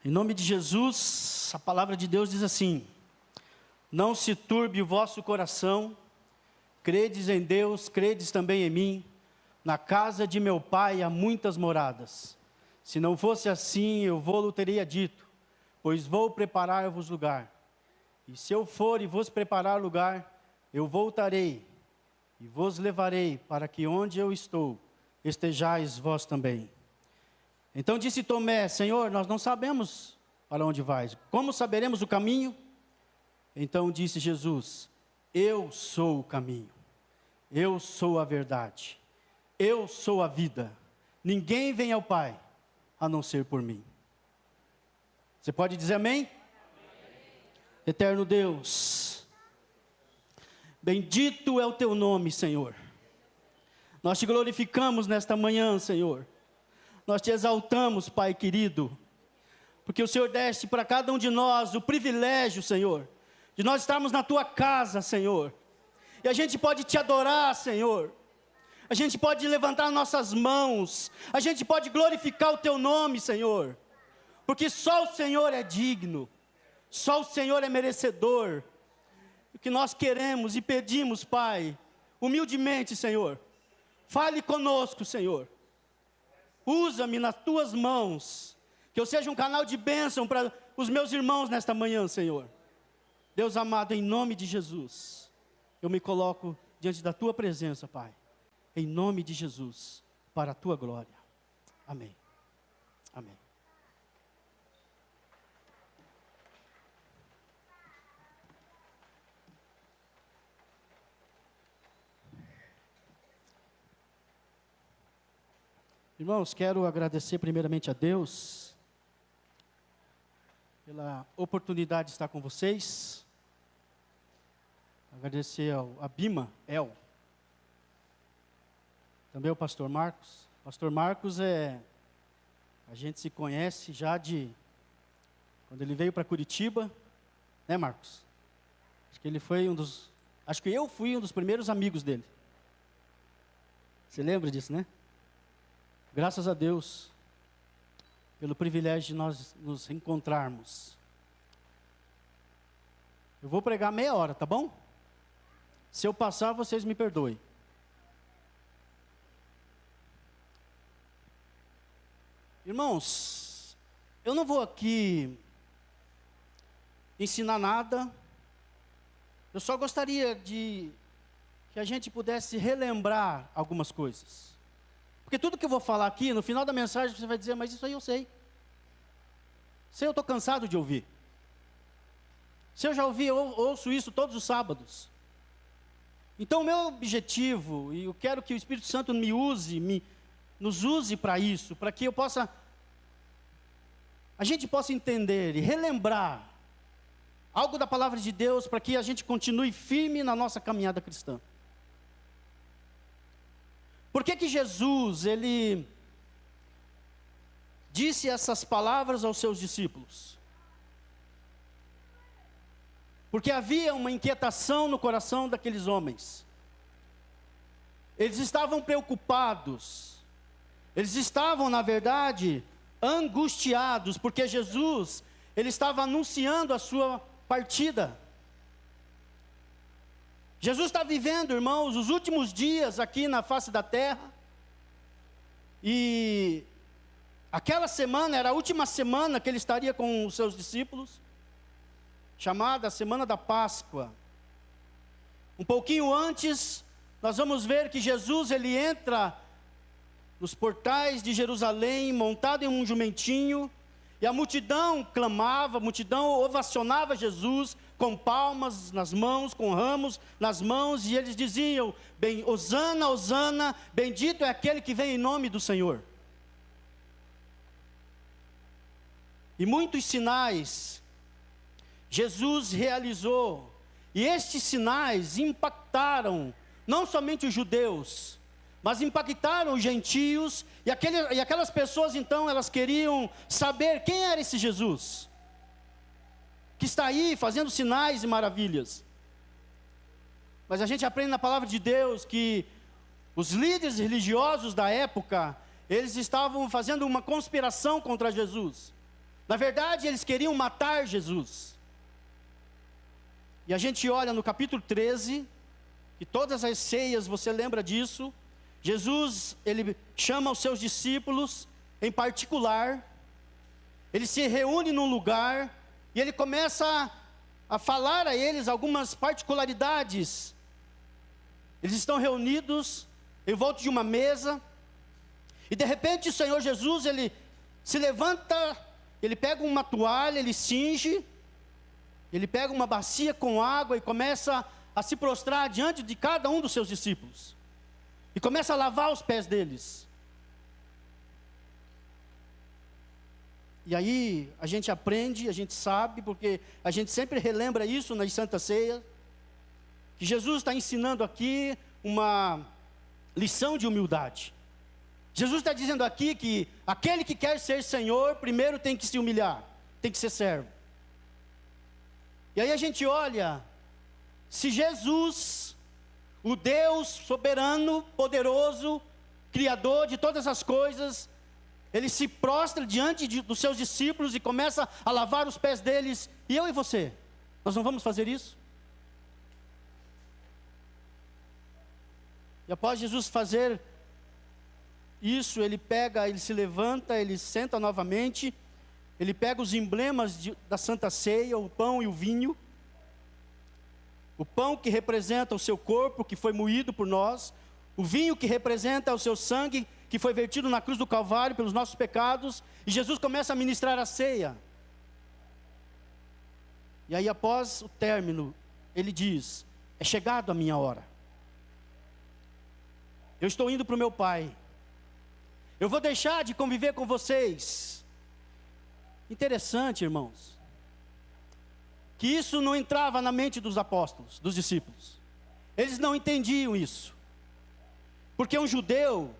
Em nome de Jesus, a palavra de Deus diz assim: não se turbe o vosso coração, credes em Deus, credes também em mim. Na casa de meu pai há muitas moradas. Se não fosse assim, eu vou-lo teria dito, pois vou preparar-vos lugar. E se eu for e vos preparar lugar, eu voltarei e vos levarei, para que onde eu estou, estejais vós também. Então disse Tomé: Senhor, nós não sabemos para onde vais. Como saberemos o caminho? Então disse Jesus: eu sou o caminho, eu sou a verdade, eu sou a vida. Ninguém vem ao Pai, a não ser por mim. Você pode dizer amém? Amém. Eterno Deus, bendito é o teu nome, Senhor. Nós te glorificamos nesta manhã, Senhor. Nós te exaltamos, Pai querido, porque o Senhor deste para cada um de nós o privilégio, Senhor, de nós estarmos na tua casa, Senhor. E a gente pode te adorar, Senhor. A gente pode levantar nossas mãos. A gente pode glorificar o teu nome, Senhor. Porque só o Senhor é digno. Só o Senhor é merecedor. O que nós queremos e pedimos, Pai, humildemente, Senhor, fale conosco, Senhor. Usa-me nas tuas mãos, que eu seja um canal de bênção para os meus irmãos nesta manhã, Senhor. Deus amado, em nome de Jesus, eu me coloco diante da tua presença, Pai, em nome de Jesus, para a tua glória. Amém. Amém. Irmãos, quero agradecer primeiramente a Deus pela oportunidade de estar com vocês. Agradecer a Bima, também ao pastor Marcos. Pastor Marcos a gente se conhece já de quando ele veio para Curitiba, né, Marcos? Acho que eu fui um dos primeiros amigos dele. Você lembra disso, né? Graças a Deus, pelo privilégio de nós nos encontrarmos. Eu vou pregar meia hora, tá bom? Se eu passar, vocês me perdoem. Irmãos, eu não vou aqui ensinar nada. Eu só gostaria que a gente pudesse relembrar algumas coisas. Porque tudo que eu vou falar aqui, no final da mensagem, você vai dizer: mas isso aí eu sei. Sei, eu estou cansado de ouvir. Se eu já ouvi, eu ouço isso todos os sábados. Então o meu objetivo, e eu quero que o Espírito Santo nos use para isso, para que a gente possa entender e relembrar algo da palavra de Deus, para que a gente continue firme na nossa caminhada cristã. Por que Jesus, ele disse essas palavras aos seus discípulos? Porque havia uma inquietação no coração daqueles homens. Eles estavam preocupados. Eles estavam, na verdade, angustiados, porque Jesus, ele estava anunciando a sua partida. Jesus está vivendo, irmãos, os últimos dias aqui na face da terra. E aquela semana era a última semana que ele estaria com os seus discípulos, chamada a Semana da Páscoa. Um pouquinho antes, nós vamos ver que Jesus, ele entra nos portais de Jerusalém, montado em um jumentinho, e a multidão clamava, a multidão ovacionava Jesus, com palmas nas mãos, com ramos nas mãos, e eles diziam: Hosana, Hosana, bendito é aquele que vem em nome do Senhor. E muitos sinais Jesus realizou, e estes sinais impactaram não somente os judeus, mas impactaram os gentios, e aquelas pessoas então, elas queriam saber quem era esse Jesus, que está aí fazendo sinais e maravilhas. Mas a gente aprende na palavra de Deus que os líderes religiosos da época, eles estavam fazendo uma conspiração contra Jesus. Na verdade, eles queriam matar Jesus. E a gente olha no capítulo 13, e todas as ceias, você lembra disso? Jesus, ele chama os seus discípulos em particular, ele se reúne num lugar, e ele começa a falar a eles algumas particularidades. Eles estão reunidos em volta de uma mesa, e de repente o Senhor Jesus, ele se levanta, ele pega uma toalha, ele cinge, ele pega uma bacia com água e começa a se prostrar diante de cada um dos seus discípulos, e começa a lavar os pés deles. E aí a gente aprende, a gente sabe, porque a gente sempre relembra isso nas Santas Ceias, que Jesus está ensinando aqui uma lição de humildade. Jesus está dizendo aqui que aquele que quer ser Senhor, primeiro tem que se humilhar, tem que ser servo. E aí a gente olha, se Jesus, o Deus soberano, poderoso, Criador de todas as coisas, ele se prostra diante dos seus discípulos e começa a lavar os pés deles, e eu e você, nós não vamos fazer isso? E após Jesus fazer isso, ele se levanta, ele senta novamente, ele pega os emblemas da Santa Ceia, o pão e o vinho. O pão que representa o seu corpo, que foi moído por nós. O vinho que representa o seu sangue, que foi vertido na cruz do Calvário pelos nossos pecados. E Jesus começa a ministrar a ceia. E aí após o término, ele diz: é chegado a minha hora. Eu estou indo para o meu Pai. Eu vou deixar de conviver com vocês. Interessante, irmãos, que isso não entrava na mente dos apóstolos, dos discípulos. Eles não entendiam isso. Porque um judeu,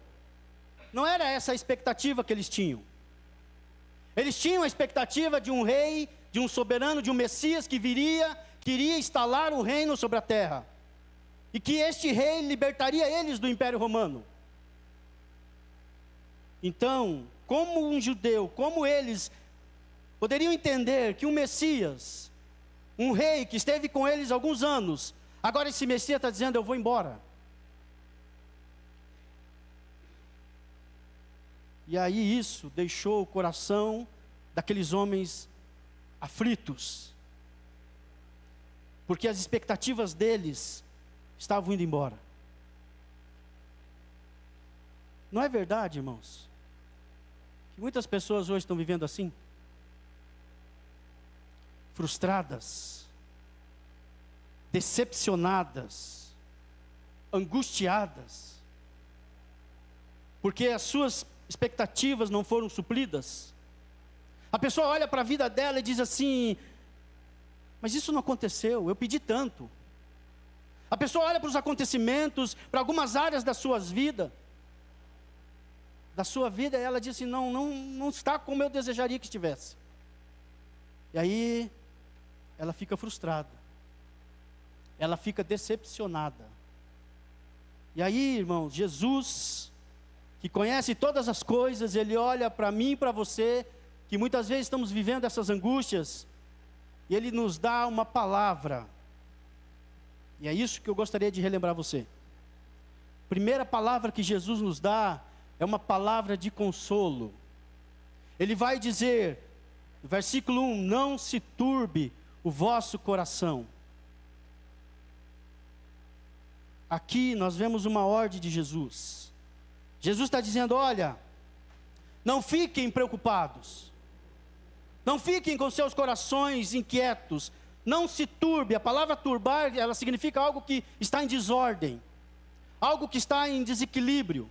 não era essa a expectativa que eles tinham. Eles tinham a expectativa de um rei, de um soberano, de um Messias que queria instalar o reino sobre a terra. E que este rei libertaria eles do Império Romano. Então, como um judeu, como eles poderiam entender que um Messias, um rei que esteve com eles alguns anos, agora esse Messias está dizendo: eu vou embora. E aí isso deixou o coração daqueles homens aflitos, porque as expectativas deles estavam indo embora. Não é verdade, irmãos, que muitas pessoas hoje estão vivendo assim? Frustradas, decepcionadas, angustiadas, porque as suas expectativas não foram supridas. A pessoa olha para a vida dela e diz assim: mas isso não aconteceu, eu pedi tanto. A pessoa olha para os acontecimentos, para algumas áreas da sua vida, e ela diz assim: não está como eu desejaria que estivesse. E aí ela fica frustrada, ela fica decepcionada. E aí, irmãos, Jesus, que conhece todas as coisas, ele olha para mim e para você, que muitas vezes estamos vivendo essas angústias, e ele nos dá uma palavra. E é isso que eu gostaria de relembrar você. Primeira palavra que Jesus nos dá é uma palavra de consolo. Ele vai dizer, no versículo 1: não se turbe o vosso coração. Aqui nós vemos uma ordem de Jesus. Jesus está dizendo: olha, não fiquem preocupados, não fiquem com seus corações inquietos, não se turbe. A palavra turbar, ela significa algo que está em desordem, algo que está em desequilíbrio.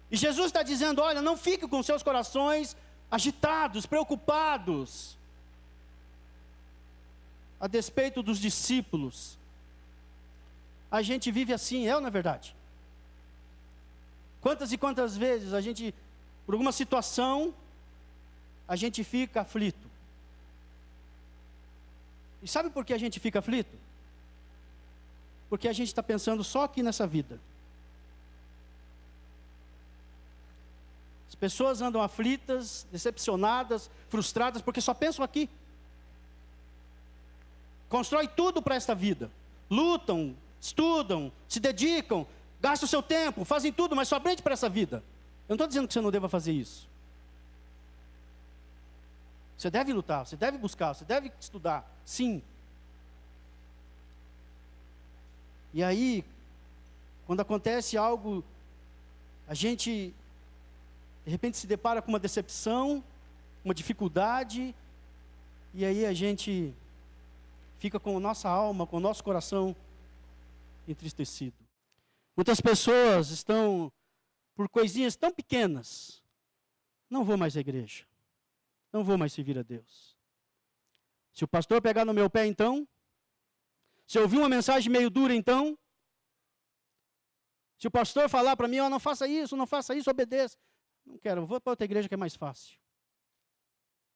E Jesus está dizendo: olha, não fiquem com seus corações agitados, preocupados. A despeito dos discípulos, a gente vive assim, não é verdade? Quantas e quantas vezes a gente, por alguma situação, a gente fica aflito. E sabe por que a gente fica aflito? Porque a gente está pensando só aqui nessa vida. Pessoas andam aflitas, decepcionadas, frustradas, porque só pensam aqui. Constrói tudo para esta vida. Lutam, estudam, se dedicam, gastam o seu tempo, fazem tudo, mas somente para essa vida. Eu não estou dizendo que você não deva fazer isso. Você deve lutar, você deve buscar, você deve estudar, sim. E aí, quando acontece algo, a gente, de repente, se depara com uma decepção, uma dificuldade, e aí a gente fica com a nossa alma, com o nosso coração entristecido. Muitas pessoas estão, por coisinhas tão pequenas, não vou mais à igreja, não vou mais servir a Deus. Se o pastor pegar no meu pé, então, se eu ouvir uma mensagem meio dura, então, se o pastor falar para mim, não faça isso, obedeça. Não quero, vou para outra igreja que é mais fácil.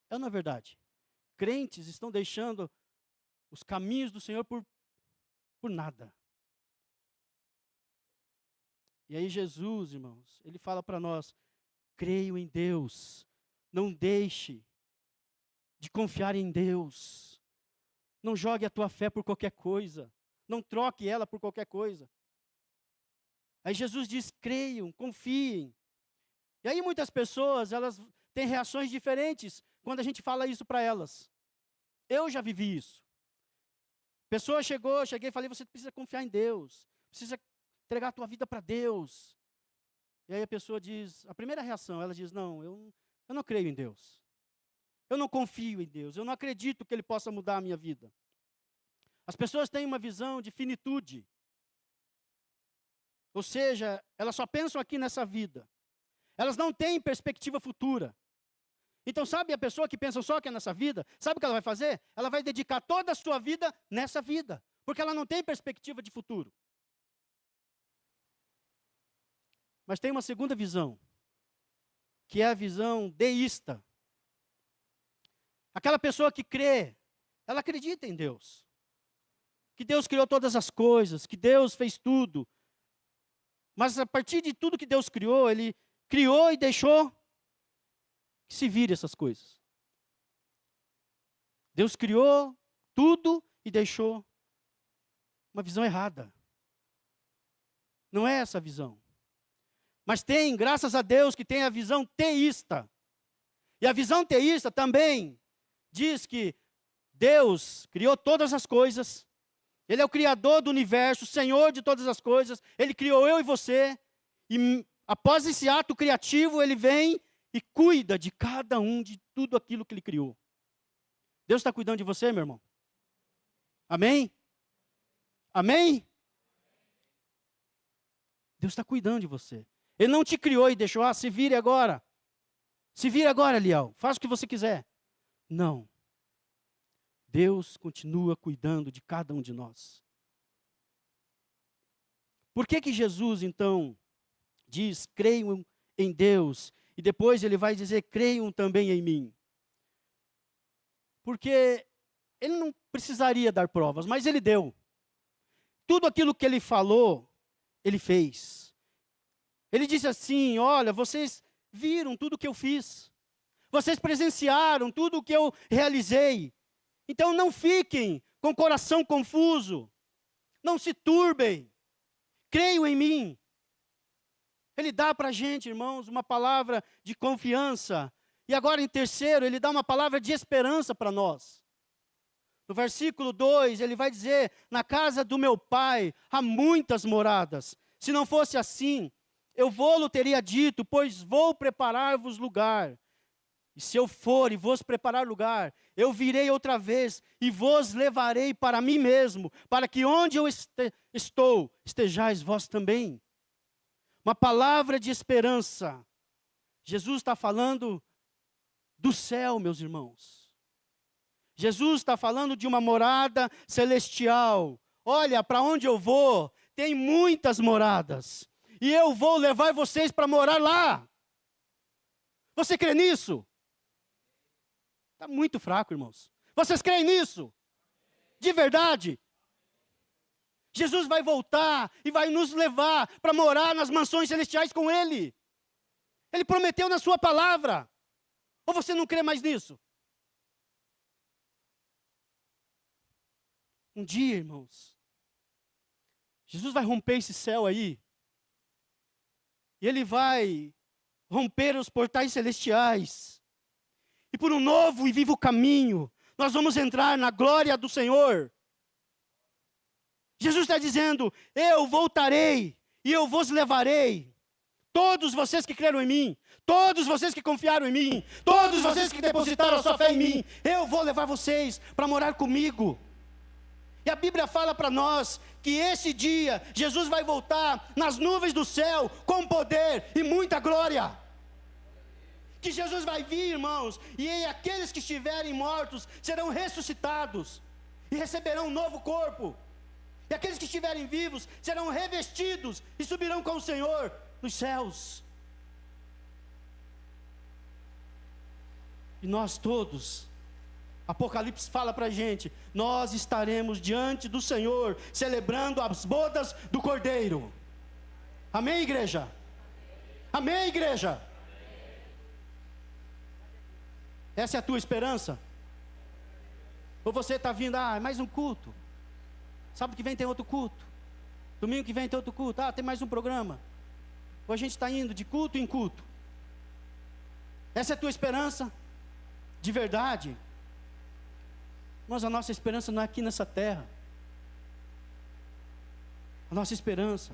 É ou não é verdade? Crentes estão deixando os caminhos do Senhor por nada. E aí Jesus, irmãos, ele fala para nós, creio em Deus, não deixe de confiar em Deus. Não jogue a tua fé por qualquer coisa, não troque ela por qualquer coisa. Aí Jesus diz, creiam, confiem. E aí muitas pessoas, elas têm reações diferentes quando a gente fala isso para elas. Eu já vivi isso. Pessoa cheguei e falei, você precisa confiar em Deus, precisa entregar a tua vida para Deus. E aí a pessoa diz, a primeira reação, ela diz, não, eu não creio em Deus. Eu não confio em Deus, eu não acredito que Ele possa mudar a minha vida. As pessoas têm uma visão de finitude. Ou seja, elas só pensam aqui nessa vida. Elas não têm perspectiva futura. Então, sabe a pessoa que pensa só que é nessa vida? Sabe o que ela vai fazer? Ela vai dedicar toda a sua vida nessa vida. Porque ela não tem perspectiva de futuro. Mas tem uma segunda visão. Que é a visão deísta. Aquela pessoa que crê, ela acredita em Deus. Que Deus criou todas as coisas, que Deus fez tudo. Mas a partir de tudo que Deus criou, Ele criou e deixou que se vire essas coisas. Deus criou tudo e deixou uma visão errada. Não é essa a visão. Mas tem, graças a Deus, que tem a visão teísta. E a visão teísta também diz que Deus criou todas as coisas. Ele é o Criador do universo, o Senhor de todas as coisas. Ele criou eu e você. E após esse ato criativo, Ele vem e cuida de cada um, de tudo aquilo que Ele criou. Deus está cuidando de você, meu irmão? Amém? Amém? Deus está cuidando de você. Ele não te criou e deixou, se vire agora. Se vire agora, Liel. Faça o que você quiser. Não. Deus continua cuidando de cada um de nós. Por que Jesus, então, diz, creiam em Deus, e depois Ele vai dizer, creiam também em mim? Porque Ele não precisaria dar provas, mas Ele deu. Tudo aquilo que Ele falou, Ele fez. Ele disse assim, olha, vocês viram tudo o que eu fiz. Vocês presenciaram tudo o que eu realizei. Então não fiquem com o coração confuso. Não se turbem. Creiam em mim. Ele dá para a gente, irmãos, uma palavra de confiança. E agora, em terceiro, Ele dá uma palavra de esperança para nós. No versículo 2, Ele vai dizer, na casa do meu Pai há muitas moradas. Se não fosse assim, eu vou-lo teria dito, pois vou preparar-vos lugar. E se eu for e vos preparar lugar, eu virei outra vez e vos levarei para mim mesmo, para que onde eu estou, estejais vós também. Uma palavra de esperança. Jesus está falando do céu, meus irmãos. Jesus está falando de uma morada celestial. Olha, para onde eu vou, tem muitas moradas. E eu vou levar vocês para morar lá. Você crê nisso? Está muito fraco, irmãos. Vocês creem nisso? De verdade? Jesus vai voltar e vai nos levar para morar nas mansões celestiais com Ele. Ele prometeu na sua palavra. Ou você não crê mais nisso? Um dia, irmãos, Jesus vai romper esse céu aí. E Ele vai romper os portais celestiais. E por um novo e vivo caminho, nós vamos entrar na glória do Senhor. Jesus está dizendo: eu voltarei e eu vos levarei. Todos vocês que creram em mim, todos vocês que confiaram em mim, todos vocês que depositaram a sua fé em mim, eu vou levar vocês para morar comigo. E a Bíblia fala para nós que esse dia Jesus vai voltar nas nuvens do céu com poder e muita glória. Que Jesus vai vir, irmãos, e aqueles que estiverem mortos serão ressuscitados e receberão um novo corpo. E aqueles que estiverem vivos serão revestidos e subirão com o Senhor nos céus. E nós todos, Apocalipse fala para a gente, nós estaremos diante do Senhor, celebrando as bodas do Cordeiro. Amém, igreja? Amém, igreja? Essa é a tua esperança? Ou você está vindo, mais um culto. Sábado que vem tem outro culto. Domingo que vem tem outro culto. Tem mais um programa. Ou a gente está indo de culto em culto. Essa é a tua esperança? De verdade? Mas a nossa esperança não é aqui nessa terra. A nossa esperança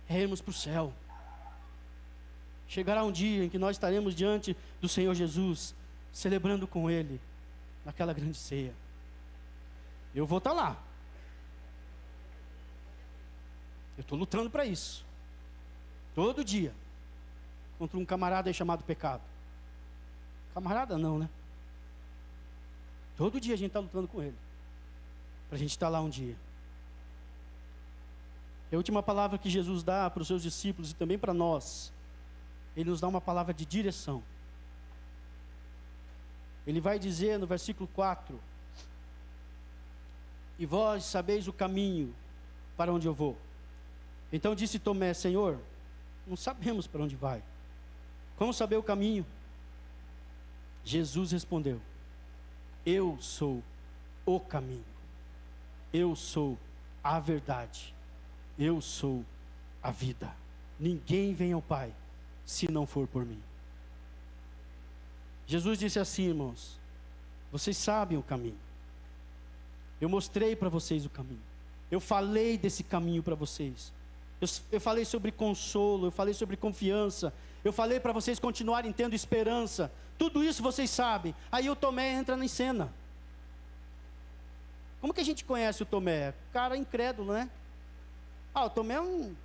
é irmos para o céu. Chegará um dia em que nós estaremos diante do Senhor Jesus, celebrando com Ele, naquela grande ceia. Eu vou estar lá. Eu estou lutando para isso. Todo dia. Contra um camarada aí chamado pecado. Camarada não, né? Todo dia a gente está lutando com ele. Para a gente estar lá um dia. É a última palavra que Jesus dá para os seus discípulos e também para nós. Ele nos dá uma palavra de direção. Ele vai dizer no versículo 4: e vós sabeis o caminho para onde eu vou. Então disse Tomé: Senhor, não sabemos para onde vai. Como saber o caminho? Jesus respondeu: eu sou o caminho. Eu sou a verdade. Eu sou a vida. Ninguém vem ao Pai se não for por mim. Jesus disse assim, irmãos: vocês sabem o caminho. Eu mostrei para vocês o caminho. Eu falei desse caminho para vocês. Eu falei sobre consolo, eu falei sobre confiança. Eu falei para vocês continuarem tendo esperança. Tudo isso vocês sabem. Aí o Tomé entra em cena. Como que a gente conhece o Tomé? Cara incrédulo, né? O Tomé não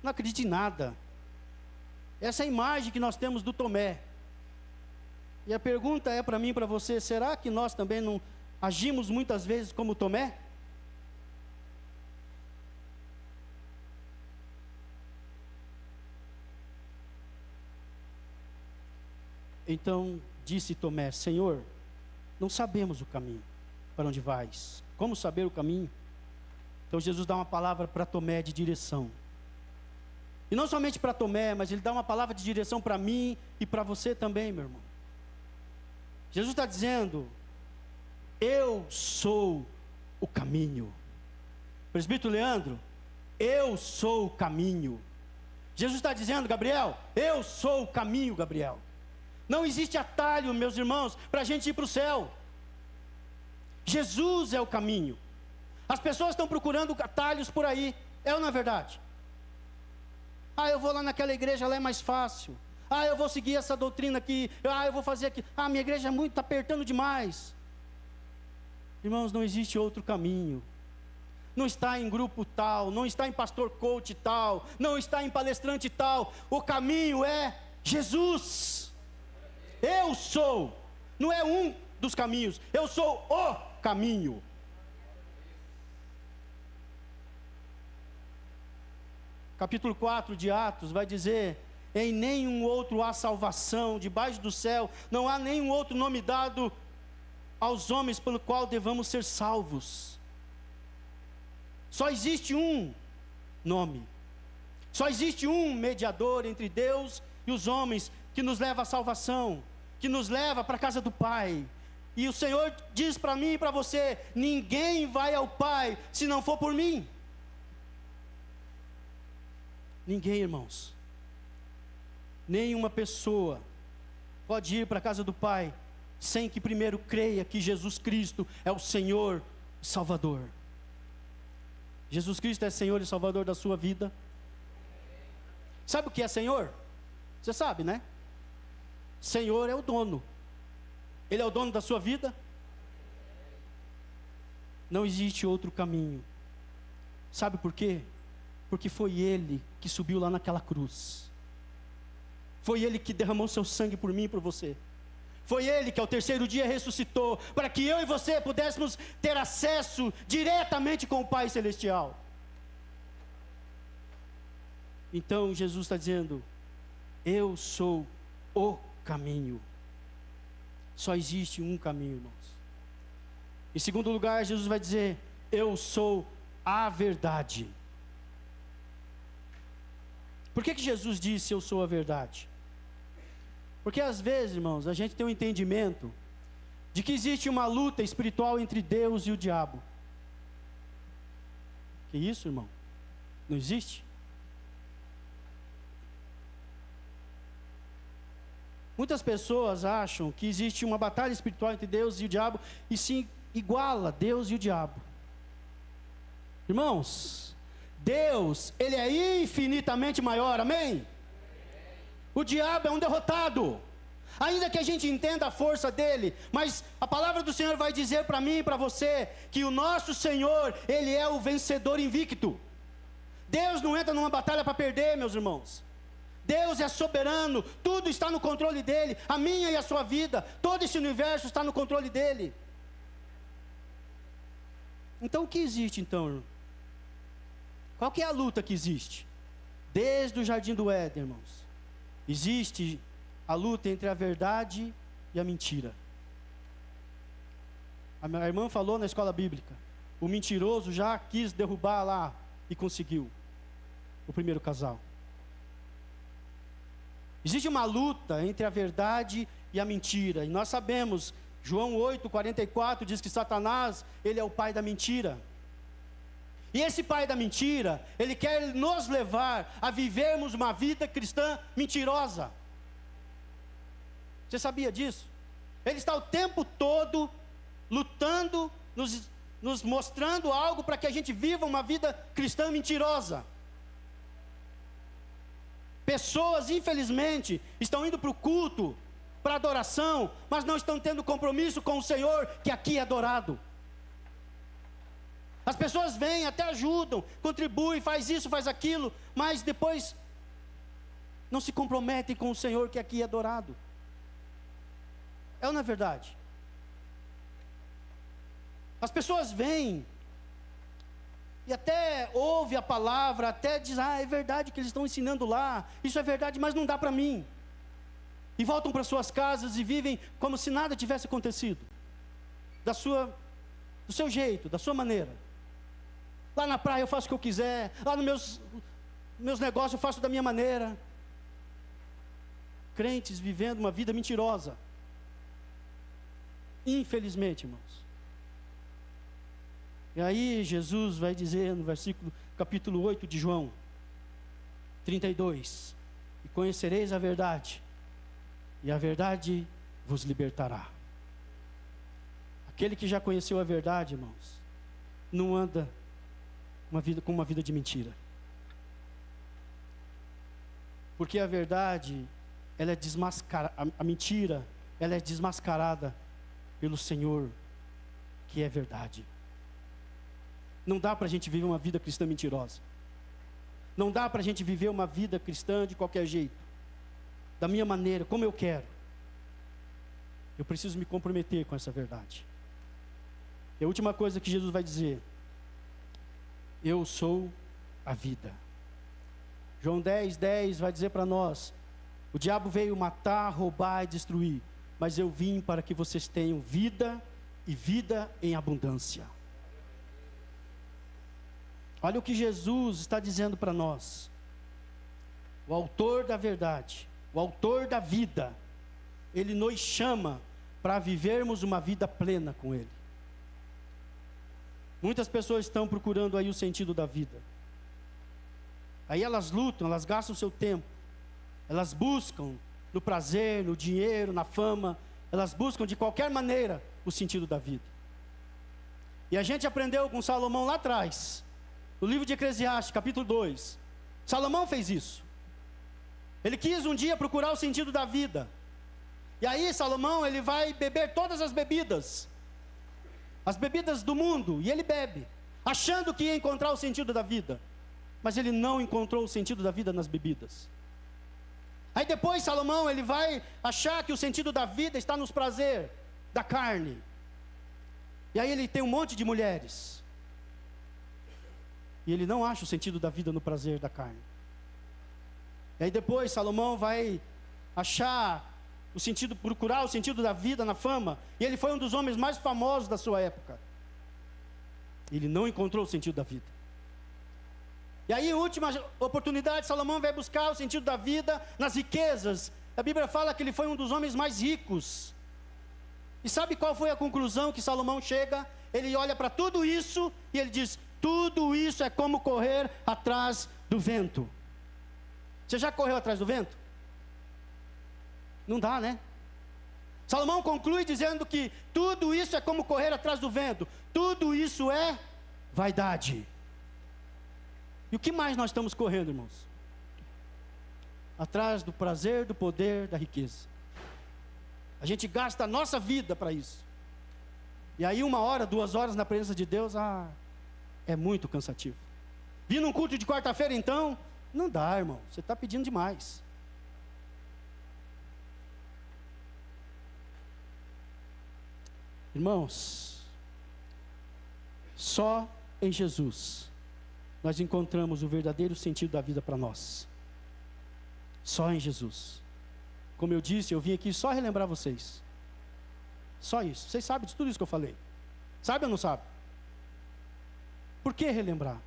acredita em nada. Essa é a imagem que nós temos do Tomé. E a pergunta é para mim e para você: será que nós também não agimos muitas vezes como Tomé? Então disse Tomé: Senhor, não sabemos o caminho, para onde vais? Como saber o caminho? Então Jesus dá uma palavra para Tomé de direção. E não somente para Tomé, mas Ele dá uma palavra de direção para mim e para você também, meu irmão. Jesus está dizendo: eu sou o caminho. Presbítero Leandro, eu sou o caminho. Jesus está dizendo: Gabriel, eu sou o caminho, Gabriel. Não existe atalho, meus irmãos, para a gente ir para o céu. Jesus é o caminho. As pessoas estão procurando atalhos por aí. É ou não é verdade? Eu vou lá naquela igreja, lá é mais fácil. Eu vou seguir essa doutrina aqui. Eu vou fazer aqui. Minha igreja é muito, está apertando demais. Irmãos, não existe outro caminho. Não está em grupo tal, não está em pastor coach tal, não está em palestrante tal. O caminho é Jesus. Eu sou, não é um dos caminhos, eu sou o caminho. Capítulo 4 de Atos vai dizer: em nenhum outro há salvação, debaixo do céu, não há nenhum outro nome dado aos homens pelo qual devamos ser salvos. Só existe um nome, só existe um mediador entre Deus e os homens que nos levam à salvação, que nos leva para a casa do Pai. E o Senhor diz para mim e para você: ninguém vai ao Pai se não for por mim. Ninguém, irmãos. Nenhuma pessoa pode ir para a casa do Pai sem que primeiro creia que Jesus Cristo é o Senhor e Salvador. Jesus Cristo é Senhor e Salvador da sua vida. Sabe o que é Senhor? Você sabe, né? Senhor é o dono. Ele é o dono da sua vida? Não existe outro caminho. Sabe por quê? Porque foi Ele que subiu lá naquela cruz. Foi Ele que derramou seu sangue por mim e por você. Foi Ele que ao terceiro dia ressuscitou, para que eu e você pudéssemos ter acesso diretamente com o Pai Celestial. Então Jesus está dizendo: eu sou o caminho. Só existe um caminho, irmãos. Em segundo lugar, Jesus vai dizer: eu sou a verdade. Por que Jesus disse: eu sou a verdade? Porque às vezes, irmãos, a gente tem um entendimento de que existe uma luta espiritual entre Deus e o diabo. Que isso, irmão? Não existe? Muitas pessoas acham que existe uma batalha espiritual entre Deus e o diabo e se iguala Deus e o diabo. Irmãos, Deus, Ele é infinitamente maior, amém? O diabo é um derrotado, ainda que a gente entenda a força dele, mas a palavra do Senhor vai dizer para mim e para você, que o nosso Senhor, Ele é o vencedor invicto. Deus não entra numa batalha para perder, meus irmãos. Deus é soberano, tudo está no controle dele, a minha e a sua vida, todo esse universo está no controle dele. Então o que existe então, irmão? Qual que é a luta que existe? Desde o jardim do Éden, irmãos, existe a luta entre a verdade e a mentira. A minha irmã falou na escola bíblica, o mentiroso já quis derrubar lá e conseguiu, o primeiro casal. Existe uma luta entre a verdade e a mentira, e nós sabemos, João 8:44 diz que Satanás, ele é o pai da mentira. E esse pai da mentira, ele quer nos levar a vivermos uma vida cristã mentirosa. Você sabia disso? Ele está o tempo todo lutando, nos mostrando algo para que a gente viva uma vida cristã mentirosa. Pessoas, infelizmente, estão indo para o culto, para a adoração, mas não estão tendo compromisso com o Senhor, que aqui é adorado. As pessoas vêm, até ajudam, contribuem, faz isso, faz aquilo, mas depois não se comprometem com o Senhor, que aqui é adorado. É ou não é verdade? As pessoas vêm e até ouve a palavra, até diz: é verdade que eles estão ensinando lá, isso é verdade, mas não dá para mim. E voltam para suas casas e vivem como se nada tivesse acontecido, do seu jeito, da sua maneira. Lá na praia eu faço o que eu quiser, lá nos meus negócios eu faço da minha maneira. Crentes vivendo uma vida mentirosa, infelizmente, irmãos. E aí Jesus vai dizer no capítulo 8 de João 32: e conhecereis a verdade, e a verdade vos libertará. Aquele que já conheceu a verdade, irmãos, não anda com uma vida de mentira. Porque a verdade, ela é desmascarada, a mentira, ela é desmascarada pelo Senhor, que é verdade. Não dá para a gente viver uma vida cristã mentirosa. Não dá para a gente viver uma vida cristã de qualquer jeito, da minha maneira, como eu quero. Eu preciso me comprometer com essa verdade. E a última coisa que Jesus vai dizer: eu sou a vida. João 10:10 vai dizer para nós: o diabo veio matar, roubar e destruir, mas eu vim para que vocês tenham vida e vida em abundância. Olha o que Jesus está dizendo para nós. O autor da verdade, o autor da vida, Ele nos chama para vivermos uma vida plena com Ele. Muitas pessoas estão procurando aí o sentido da vida. Aí elas lutam, elas gastam o seu tempo. Elas buscam no prazer, no dinheiro, na fama. Elas buscam de qualquer maneira o sentido da vida. E a gente aprendeu com Salomão lá atrás, no livro de Eclesiastes, capítulo 2. Salomão fez isso. Ele quis um dia procurar o sentido da vida. E aí Salomão, ele vai beber todas as bebidas do mundo, e ele bebe, achando que ia encontrar o sentido da vida. Mas ele não encontrou o sentido da vida nas bebidas. Aí depois Salomão, ele vai achar que o sentido da vida está nos prazeres da carne. E aí ele tem um monte de mulheres. E ele não acha o sentido da vida no prazer da carne. E aí depois Salomão vai achar o sentido, procurar o sentido da vida na fama. E ele foi um dos homens mais famosos da sua época. Ele não encontrou o sentido da vida. E aí, última oportunidade, Salomão vai buscar o sentido da vida nas riquezas. A Bíblia fala que ele foi um dos homens mais ricos. E sabe qual foi a conclusão que Salomão chega? Ele olha para tudo isso e ele diz: tudo isso é como correr atrás do vento. Você já correu atrás do vento? Não dá, né? Salomão conclui dizendo que tudo isso é como correr atrás do vento. Tudo isso é vaidade. E o que mais nós estamos correndo, irmãos? Atrás do prazer, do poder, da riqueza. A gente gasta a nossa vida para isso. E aí 1 hora, 2 horas na presença de Deus, é muito cansativo. Vir num culto de quarta-feira então, não dá, irmão. Você está pedindo demais. Irmãos, só em Jesus nós encontramos o verdadeiro sentido da vida para nós. Só em Jesus. Como eu disse, eu vim aqui só relembrar vocês. Só isso. Vocês sabem de tudo isso que eu falei. Sabe ou não sabe? Por que relembrar?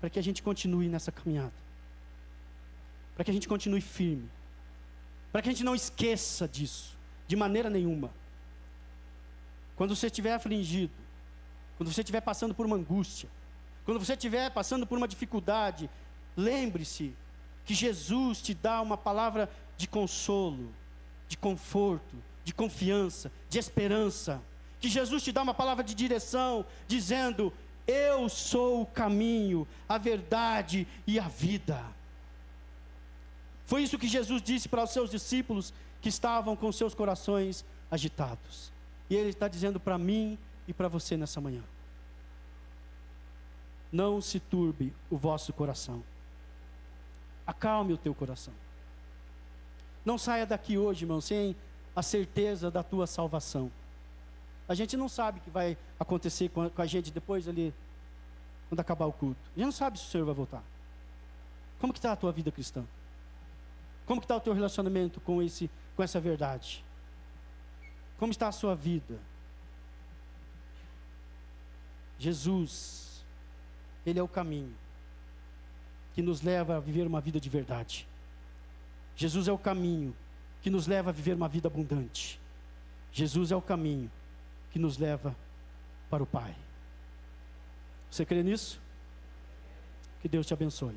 Para que a gente continue nessa caminhada. Para que a gente continue firme. Para que a gente não esqueça disso, de maneira nenhuma. Quando você estiver afligido, quando você estiver passando por uma angústia, quando você estiver passando por uma dificuldade, lembre-se que Jesus te dá uma palavra de consolo, de conforto, de confiança, de esperança. Que Jesus te dá uma palavra de direção, dizendo: eu sou o caminho, a verdade e a vida. Foi isso que Jesus disse para os seus discípulos que estavam com seus corações agitados. E Ele está dizendo para mim e para você nessa manhã: não se turbe o vosso coração. Acalme o teu coração. Não saia daqui hoje, irmão, sem a certeza da tua salvação. A gente não sabe o que vai acontecer com a gente depois ali, quando acabar o culto. A gente não sabe se o Senhor vai voltar. Como que está a tua vida cristã? Como que está o teu relacionamento com essa verdade? Como está a sua vida? Jesus, Ele é o caminho que nos leva a viver uma vida de verdade. Jesus é o caminho que nos leva a viver uma vida abundante. Jesus é o caminho que nos leva para o Pai. Você crê nisso? Que Deus te abençoe.